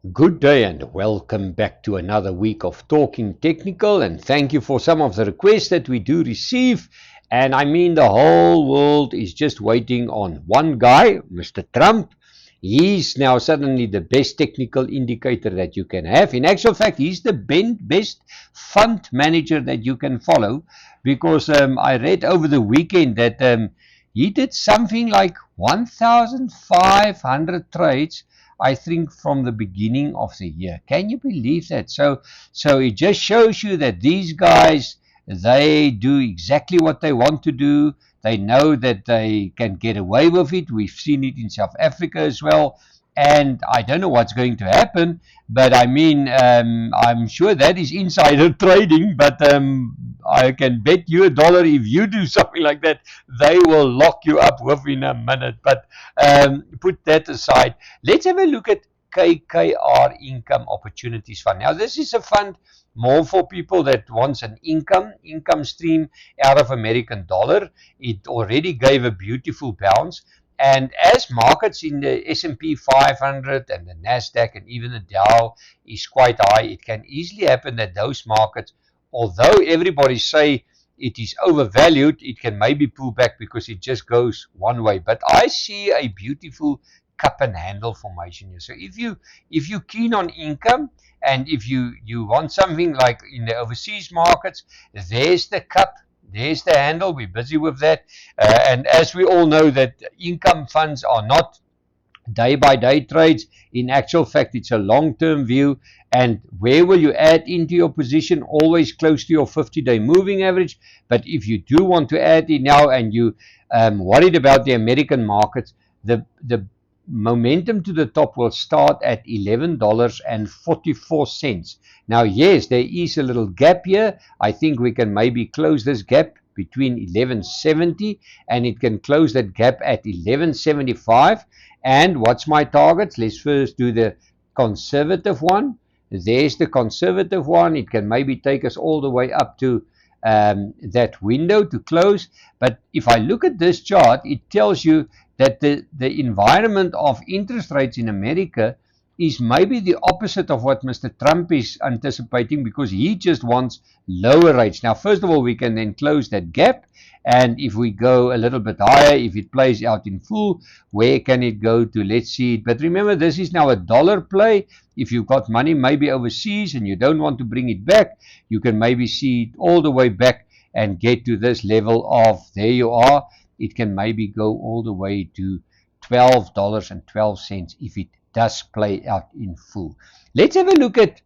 Good day and welcome back to another week of Talking Technical, and thank you for some of the requests that we do receive. And I mean, the whole world is just waiting on one guy, Mr. Trump. He's now suddenly the best technical indicator that you can have. In actual fact, he's the best fund manager that you can follow, because I read over the weekend that he did something like 1,500 trades, I think, from the beginning of the year. Can you believe that? So it just shows you that these guys, they do exactly what they want to do. They know that they can get away with it. We've seen it in South Africa as well. And I don't know what's going to happen, but I mean, I'm sure that is insider trading. But I can bet you $1 if you do something like that, they will lock you up within a minute. But put that aside. Let's have a look at KKR Income Opportunities Fund. Now, this is a fund more for people that wants an income stream out of American dollar. It already gave a beautiful bounce. And as markets in the S&P 500 and the Nasdaq and even the Dow is quite high, it can easily happen that those markets, although everybody say it is overvalued, it can maybe pull back because it just goes one way. But I see a beautiful cup and handle formation here. So if you keen on income, and if you want something like in the overseas markets, there's the cup, there's the handle. We're busy with that. And as we all know, that income funds are not day by day trades. In actual fact, it's a long term view. And where will you add into your position? Always close to your 50-day moving average. But if you do want to add in now and you worried about the American markets, the momentum to the top will start at $11.44. Now, yes, there is a little gap here. I think we can maybe close this gap between 1170, and it can close that gap at 1175. And what's my targets? Let's first do the conservative one. There's the conservative one. It can maybe take us all the way up to that window to close. But if I look at this chart, it tells you that the environment of interest rates in America is maybe the opposite of what Mr. Trump is anticipating, because he just wants lower rates. Now, first of all, we can then close that gap. And if we go a little bit higher, if it plays out in full, where can it go to? Let's see it. But remember, this is now a dollar play. If you've got money maybe overseas and you don't want to bring it back, you can maybe see it all the way back and get to this level of, there you are. It can maybe go all the way to $12.12 if it does play out in full. Let's have a look at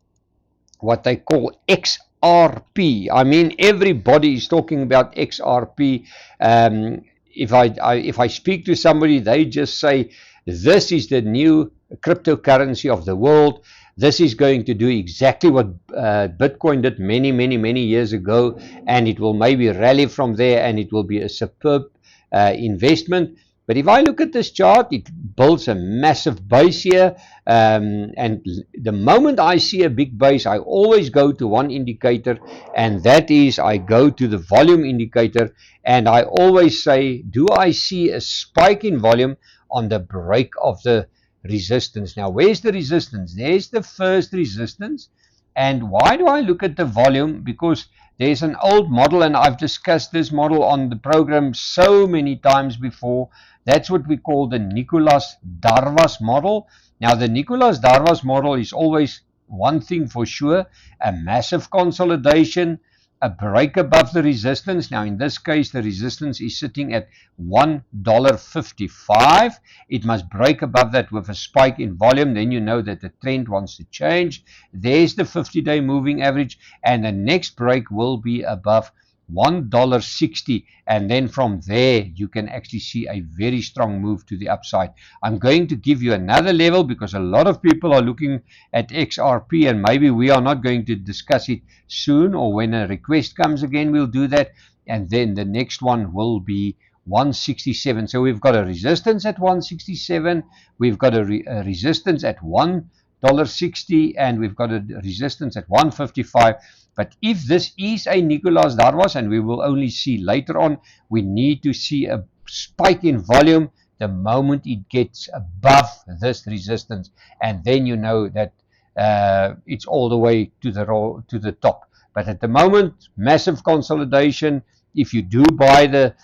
what they call XRP. I mean, everybody is talking about XRP. If I speak to somebody, they just say, this is the new cryptocurrency of the world. This is going to do exactly what Bitcoin did many years ago, and it will maybe rally from there, and it will be a superb investment. But if I look at this chart, it builds a massive base here. And the moment I see a big base, I always go to one indicator, and that is I go to the volume indicator. And I always say, do I see a spike in volume on the break of the resistance? Now, where's the resistance? There's the first resistance. And why do I look at the volume? Because there's an old model, and I've discussed this model on the program so many times before. That's what we call the Nicholas Darvas model. Now, the Nicholas Darvas model is always one thing for sure: a massive consolidation, a break above the resistance. Now, in this case, the resistance is sitting at $1.55. It must break above that with a spike in volume. Then you know that the trend wants to change. There's the 50-day moving average, and the next break will be above $1.60, and then from there you can actually see a very strong move to the upside. I'm going to give you another level because a lot of people are looking at XRP, and maybe we are not going to discuss it soon, or when a request comes again we'll do that. And then the next one will be 167. So we've got a resistance at 167, we've got a resistance at $1.60, and we've got a resistance at 155. But if this is a Nicholas Darvas, and we will only see later on, we need to see a spike in volume the moment it gets above this resistance, and then you know that it's all the way to the top. But at the moment, massive consolidation. If you do buy the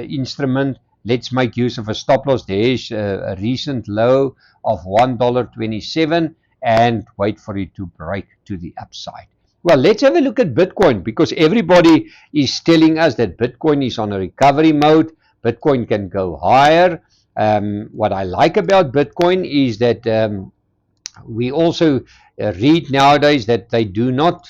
instrument, let's make use of a stop loss. There's a recent low of $1.27 and wait for it to break to the upside. Well, let's have a look at Bitcoin, because everybody is telling us that Bitcoin is on a recovery mode. Bitcoin can go higher. What I like about Bitcoin is that we also read nowadays that they do not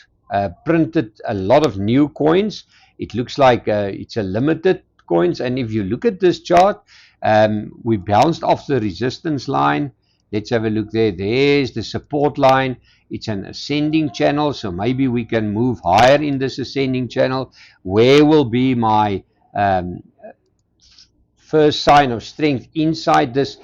printed a lot of new coins. It looks like it's a limited coins. And if you look at this chart, we bounced off the resistance line. Let's have a look there. There's the support line. It's an ascending channel, so maybe we can move higher in this ascending channel. Where will be my first sign of strength inside this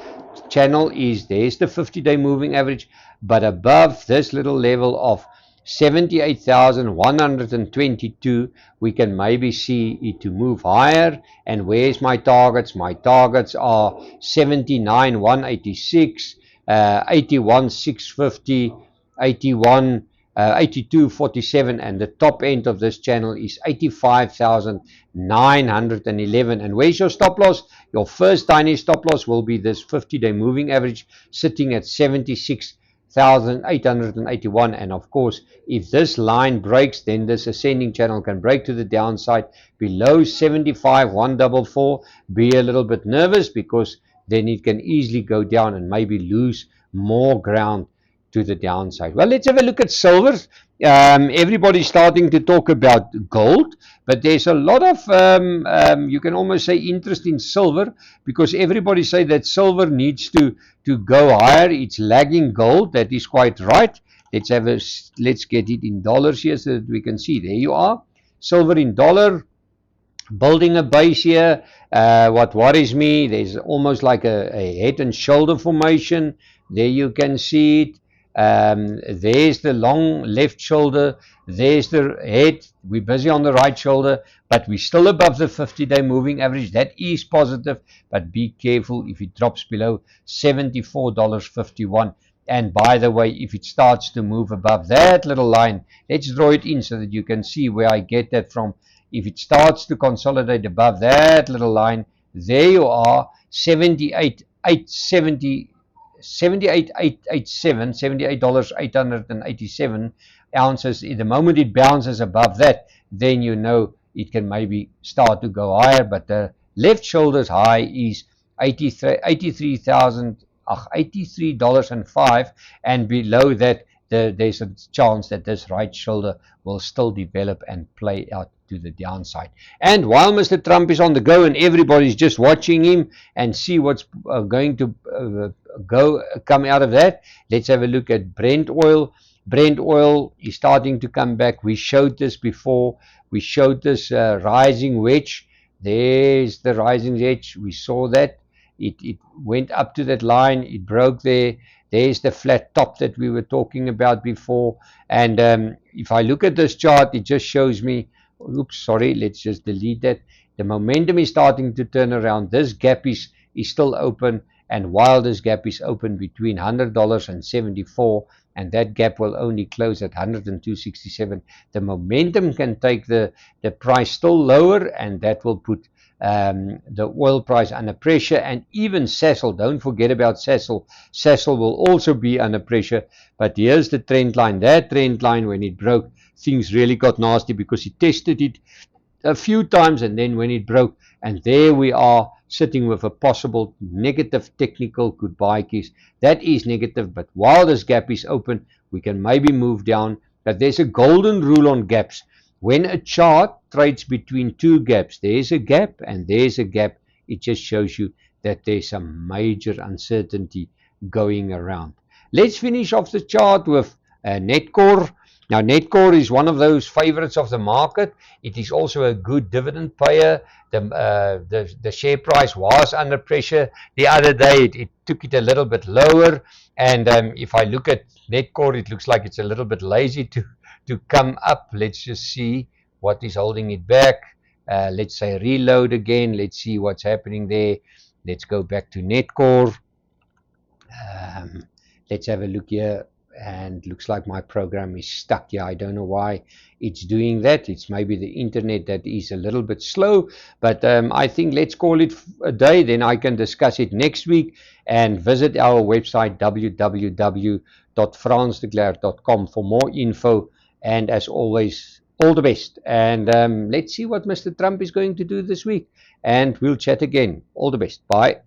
channel is there's the 50-day moving average, but above this little level of 78,122 we can maybe see it to move higher. And where's my targets? My targets are 79,186, 81,650, 82.47, and the top end of this channel is 85,911. And where's your stop loss? Your first tiny stop loss will be this 50-day moving average sitting at 76,881. And of course, if this line breaks, then this ascending channel can break to the downside below 75,144. Be a little bit nervous, because then it can easily go down and maybe lose more ground to the downside. Well, let's have a look at silver. Everybody's starting to talk about gold, but there's a lot of, you can almost say, interest in silver, because everybody say that silver needs to go higher. It's lagging gold. That is quite right. Let's get it in dollars here so that we can see. There you are. Silver in dollar, building a base here. What worries me, there's almost like a head and shoulder formation. There you can see it. There's the long left shoulder, there's the head. We're busy on the right shoulder, but we're still above the 50-day moving average. That is positive, but be careful if it drops below $74.51. And by the way, if it starts to move above that little line, let's draw it in so that you can see where I get that from. If it starts to consolidate above that little line, there you are, 78,887 ounces. The moment it bounces above that, then you know it can maybe start to go higher. But the left shoulder's high is $83.05, and below that there's a chance that this right shoulder will still develop and play out to the downside. And while Mr. Trump is on the go and everybody's just watching him and see what's going to come out of that, let's have a look at Brent oil. Brent oil is starting to come back. We showed this before. We showed this rising wedge. There's the rising wedge. We saw that. It went up to that line. It broke there. There's the flat top that we were talking about before. And if I look at this chart, it just shows me, oops, sorry, let's just delete that. The momentum is starting to turn around. This gap is still open. And while this gap is open between $100 and 74, and that gap will only close at 102.67, the momentum can take the price still lower, and that will put the oil price under pressure. And even Sasol, don't forget about Sasol. Sasol will also be under pressure. But here's the trend line. That trend line, when it broke, things really got nasty, because it tested it a few times, and then when it broke, and there we are sitting with a possible negative technical goodbye case. That is negative, but while this gap is open, we can maybe move down. But there's a golden rule on gaps. When a chart trades between two gaps, there's a gap and there's a gap. It just shows you that there's some major uncertainty going around. Let's finish off the chart with Netcore. Now, Netcore is one of those favorites of the market. It is also a good dividend payer. The share price was under pressure the other day. It took it a little bit lower. And if I look at Netcore, it looks like it's a little bit lazy to come up. Let's just see what is holding it back. Let's say reload again. Let's see what's happening there. Let's go back to Netcore. Let's have a look here. and looks like my program is stuck here. I don't know why it's doing that. It's maybe the internet that is a little bit slow, but I think let's call it a day. Then I can discuss it next week, and visit our website www.fransdeclerc.com for more info. And as always, all the best, and let's see what Mr. Trump is going to do this week, and we'll chat again. All the best. Bye.